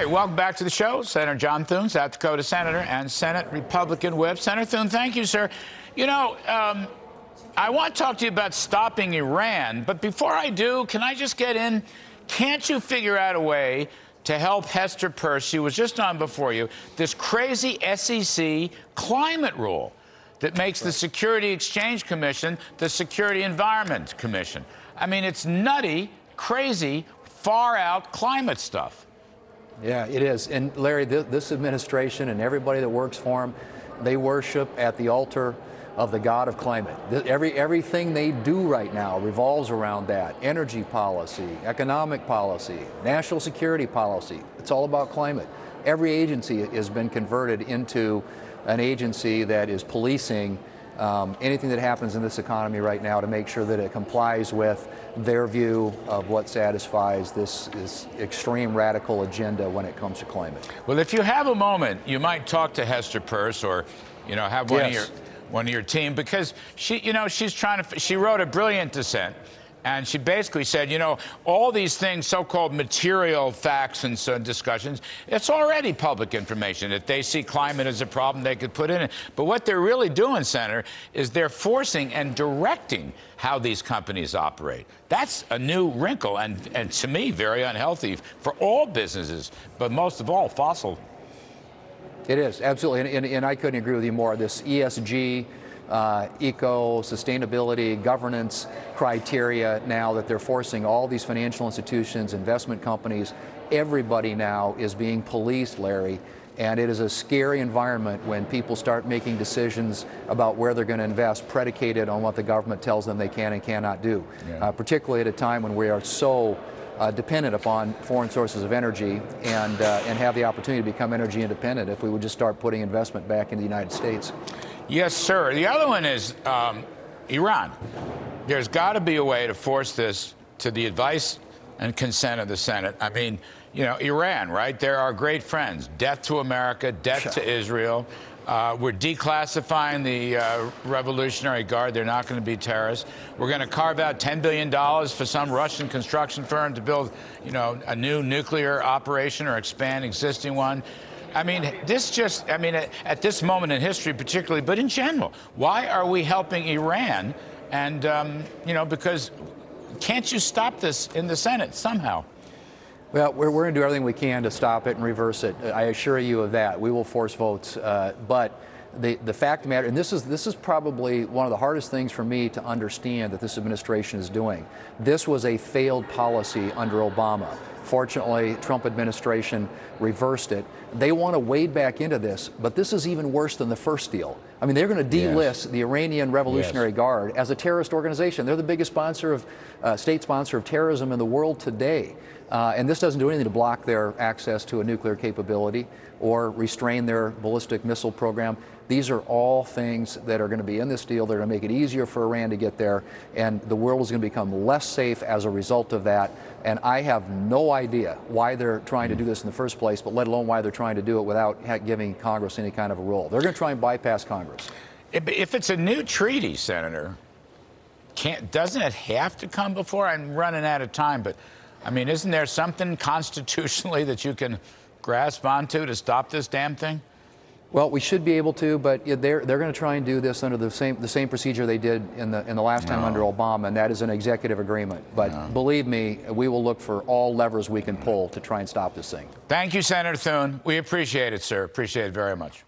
Hey, welcome back to the show. Senator John Thune, South Dakota Senator and Senate Republican Whip. Senator Thune, thank you, sir. You know, I want to talk to you about stopping Iran, but before I do, can I just get in? Can't you figure out a way to help Hester Peirce? She was just on before you. This crazy SEC climate rule that makes the Security Exchange Commission the Security Environment Commission. I mean, it's nutty, crazy, far-out climate stuff. Yeah, it is. And Larry, this administration and everybody that works for them, they worship at the altar of the god of climate. Everything they do right now revolves around that. Energy policy, economic policy, national security policy. It's all about climate. Every agency has been converted into an agency that is policing anything that happens in this economy right now to make sure that it complies with their view of what satisfies this extreme radical agenda when it comes to climate. Well, if you have a moment, you might talk to Hester Peirce, or, you know, have one of your team, because she wrote a brilliant dissent. And she basically said, you know, all these things, so-called material facts and discussions, it's already public information. If they see climate as a problem, they could put in it. But what they're really doing, Senator, is they're forcing and directing how these companies operate. That's a new wrinkle, and to me, very unhealthy for all businesses, but most of all, fossil. It is, absolutely, and I couldn't agree with you more. This ESG, eco, sustainability, governance criteria now that they're forcing all these financial institutions, investment companies, everybody now is being policed, Larry. And it is a scary environment when people start making decisions about where they're going to invest predicated on what the government tells them they can and cannot do, particularly at a time when we are so dependent upon foreign sources of energy and have the opportunity to become energy independent if we would just start putting investment back in the United States. Yes, sir. The other one is Iran. There's got to be a way to force this to the advice and consent of the Senate. I mean, you know, Iran, right? They're our great friends. Death to America, death to Israel. We're declassifying the Revolutionary Guard. They're not going to be terrorists. We're going to carve out $10 billion for some Russian construction firm to build, you know, a new nuclear operation or expand existing one. I mean, this just, I mean, at this moment in history particularly, but in general, why are we helping Iran? And, you know, because can't you stop this in the Senate somehow? Well, we're going to do everything we can to stop it and reverse it. I assure you of that. We will force votes. But the fact of the matter, and this is probably one of the hardest things for me to understand that this administration is doing. This was a failed policy under Obama. Fortunately, Trump administration reversed it. They want to wade back into this, but this is even worse than the first deal. I mean, they're going to delist the Iranian Revolutionary Guard as a terrorist organization. They're the biggest sponsor of, state sponsor of terrorism in the world today. And this doesn't do anything to block their access to a nuclear capability or restrain their ballistic missile program. These are all things that are going to be in this deal. They're going to make it easier for Iran to get there, and the world is going to become less safe as a result of that. And I have no idea why they're trying to do this in the first place, but let alone why they're trying to do it without giving Congress any kind of a role. They're going to try and bypass Congress. If it's a new treaty, Senator, doesn't it have to come before? I'm running out of time, but I mean, isn't there something constitutionally that you can grasp onto to stop this damn thing? Well, we should be able to, but they're going to try and do this under the same procedure they did in the last time under Obama, and that is an executive agreement. But believe me, we will look for all levers we can pull to try and stop this thing. Thank you, Senator Thune. We appreciate it, sir. Appreciate it very much.